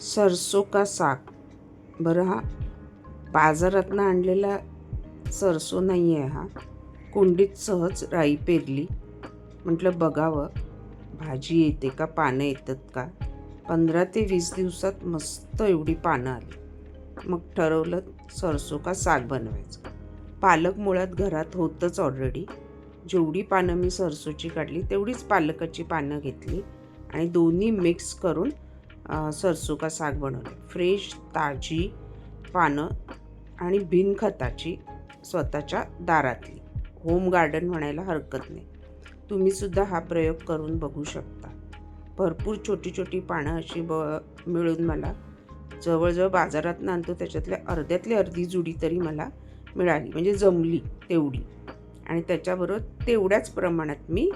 सरसों का साग. बरं, हा बाजारातनं आणलेला सरसो नाही आहे. हा कुंडीत सहज राई पेरली. म्हटलं बघावं भाजी येते का, पानं येतात का. 15 ते 20 दिवसात मस्त एवढी पानं आली. मग ठरवलं सरसो का साग बनवायचं. पालक मुळात घरात होतंच ऑलरेडी. जेवढी पानं मी सरसोची काढली तेवढीच पालकाची पानं घेतली आणि दोन्ही मिक्स करून सरसो का साग बनवले. फ्रेश ताजी पानं आणि बिनखताची, स्वतःच्या दारातली. होम गार्डन म्हणायला हरकत नाही. तुम्हीसुद्धा हा प्रयोग करून बघू शकता. भरपूर छोटी छोटी पानं अशी मिळून मला जवळजवळ बाजारात आणतो त्याच्यातल्या अर्ध्यातली अर्धी जुडी तरी मला मिळाली, म्हणजे जमली तेवढी. आणि त्याच्याबरोबर तेवढ्याच प्रमाणात मी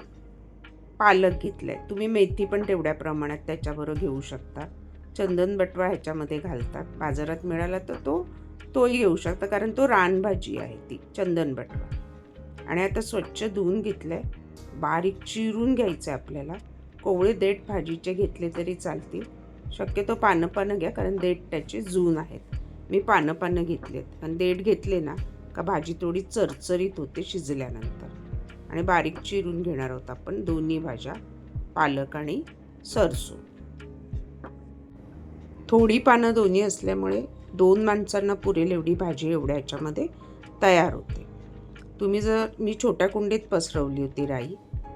पालक घेतला आहे. तुम्ही मेथी पण तेवढ्या प्रमाणात त्याच्याबरोबर घेऊ शकता. चंदन बटवा ह्याच्यामध्ये घालतात, बाजारात मिळाला तर तोही घेऊ शकता, कारण तो रानभाजी आहे ती चंदन बटवा. आणि आता स्वच्छ धुवून घेतलं आहे. बारीक चिरून घ्यायचं आहे आपल्याला. कोवळे देठ भाजीचे घेतले तरी चालतील. शक्यतो पानं घ्या, कारण देठ त्याचे जून आहेत. मी पानं घेतलेत. आणि देठ घेतले ना का भाजी थोडी चरचरीत होते शिजल्यानंतर. आणि बारीक चिरून घेणार आहोत आपण दोन्ही भाज्या, पालक आणि सरसो. थोडी पानं दोन्ही असल्यामुळे 2 माणसांना पुरेल एवढी भाजी एवढ्या याच्यामध्ये तयार होते. मी छोट्या कुंडीत पसरवली होती राई.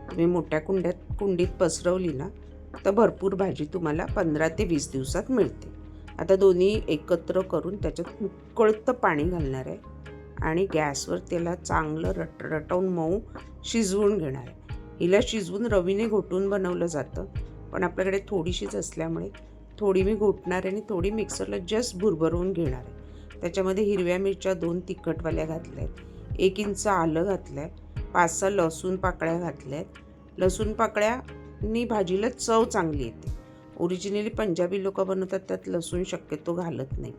तुम्ही मोठ्या कुंडीत पसरवली ना तर भरपूर भाजी तुम्हाला 15 ते 20 दिवसात मिळते. आता दोन्ही एकत्र करून त्याच्यात उकळतं पाणी घालणार आहे आणि गॅसवर त्याला चांगलं रटवून मऊ शिजवून घेणार आहे. हिला शिजवून रवीने घोटून बनवलं जातं, पण आपल्याकडे थोडीशीच असल्यामुळे थोडी मी घोटणार आहे आणि थोडी मिक्सरला जस्ट भुरभरवून घेणार आहे. त्याच्यामध्ये हिरव्या मिरच्या 2 तिखटवाल्या घातल्या आहेत, 1 इंच आलं घातलं आहे, 5-6 लसूण पाकळ्या घातल्या आहेत. लसूण पाकळ्यांनी भाजीला चव चांगली येते. ओरिजिनली पंजाबी लोक बनवतात त्यात लसूण शक्यतो घालत नाही,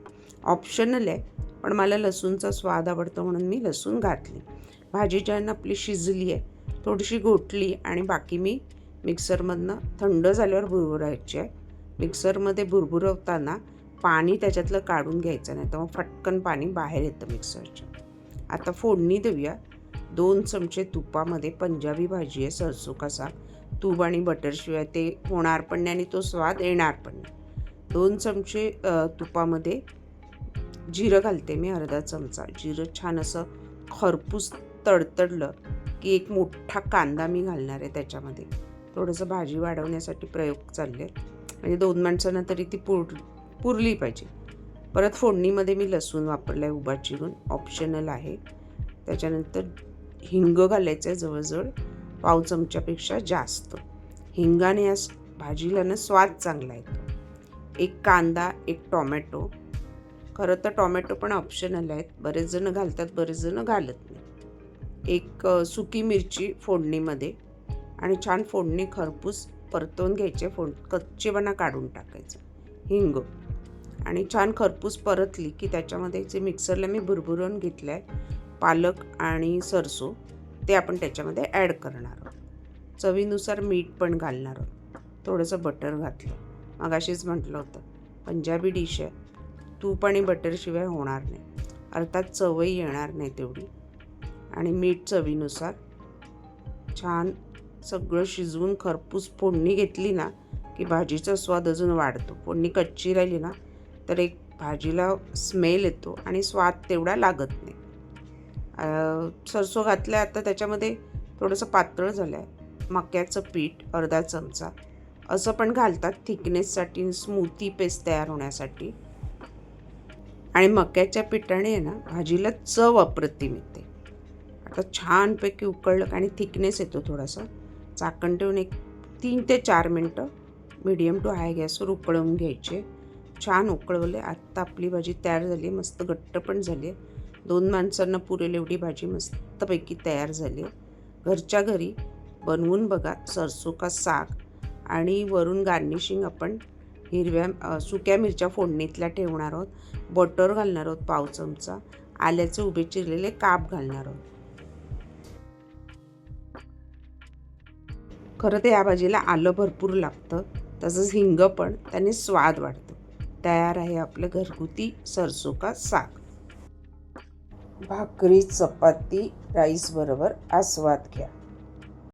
ऑप्शनल आहे, पण मला लसूणचा स्वाद आवडतो म्हणून मी लसूण घातली. भाजी ज्यानं आपली शिजली आहे, थोडीशी घोटली आणि बाकी मी मिक्सरमधनं थंड झाल्यावर भुरभुरायची आहे. मिक्सरमध्ये भुरभुरवताना पाणी त्याच्यातलं काढून घ्यायचं, नाही तर मग फटकन पाणी बाहेर येतं मिक्सरच्या. आता फोडणी देऊया. 2 चमचे तुपामध्ये. पंजाबी भाजी आहे सरसो का साग. तूप आणि बटरशिवाय ते होणार पण नाही आणि तो स्वाद येणार पण नाही. 2 चमचे तुपामध्ये जिरं घालते मी, अर्धा चमचा. जिरं छान असं खरपूस तडतडलं की एक मोठा कांदा मी घालणार आहे त्याच्यामध्ये. थोडंसं भाजी वाढवण्यासाठी प्रयोग चालले, म्हणजे 2 माणसांना तरी ती पुरली पाहिजे. परत फोडणीमध्ये मी लसूण वापरला आहे उभा चिरून, ऑप्शनल आहे. त्याच्यानंतर हिंग घालायचं आहे, जवळजवळ पाव चमच्यापेक्षा जास्त. हिंगाने या भाजीला ना स्वाद चांगला येतो. 1 कांदा, 1 टोमॅटो. खरं तर टोमॅटो पण ऑप्शनल आहेत, बरेच जण घालतात, बरेच जण घालत नाही. 1 सुकी मिरची फोडणीमध्ये आणि छान फोडणी खरपूस परतवून घ्यायचे. कच्चेपणा काढून टाकायचं. हिंग आणि छान खरपूस परतली की त्याच्यामध्ये जे मिक्सरला मी भुरभुरवून घेतलं आहे पालक आणि सरसो, ते आपण त्याच्यामध्ये ॲड करणार आहोत. चवीनुसार मीठ पण घालणार आहोत. थोडंसं बटर घातलं. मगाशीच म्हटलं होतं पंजाबी डिश आहे, तूप आणि बटरशिवाय होणार नाही, अर्थात चवही येणार नाही तेवढी. आणि मीठ चवीनुसार. छान सगळं शिजवून खरपूस फोडणी घेतली ना की भाजीचा स्वाद अजून वाढतो. फोडणी कच्ची राहिली ना तर एक भाजीला स्मेल येतो आणि स्वाद तेवढा लागत नाही. सरसो घातलं. आता त्याच्यामध्ये थोडंसं पातळ झालं आहे मक्याचं पीठ, अर्धा चमचा असं पण घालतात थिकनेससाठी, स्मूथी पेस्ट तयार होण्यासाठी. आणि मक्याच्या पिठाने आहे ना भाजीला चव अप्रतिम येते. आता छानपैकी उकळलं आणि थिकनेस येतो थोडासा. झाकण ठेवून 3 ते 4 मिनटं मीडियम टू हाय गॅसवर उकळवून घ्यायचे. छान उकळवले. आत्ता आपली भाजी तयार झाली, मस्त घट्ट पण झाली आहे. 2 माणसांना पुरेल एवढी भाजी मस्तपैकी तयार झाली आहे. घरच्या घरी बनवून बघा सरसो का साग. आणि वरून गार्निशिंग आपण हिरव्या सुक्या मिरच्या फोडणीतल्या ठेवणार आहोत. बटर घालणार आहोत पाव चमचा. आल्याचे उभे चिरलेले काप घालणार आहोत. खरं तर या भाजीला आलं भरपूर लागतं, तसंच हिंग पण, त्याने स्वाद वाढतो. तयार आहे आपलं घरगुती सरसों का साग. भाकरी चपाती राईस बरोबर आस्वाद घ्या.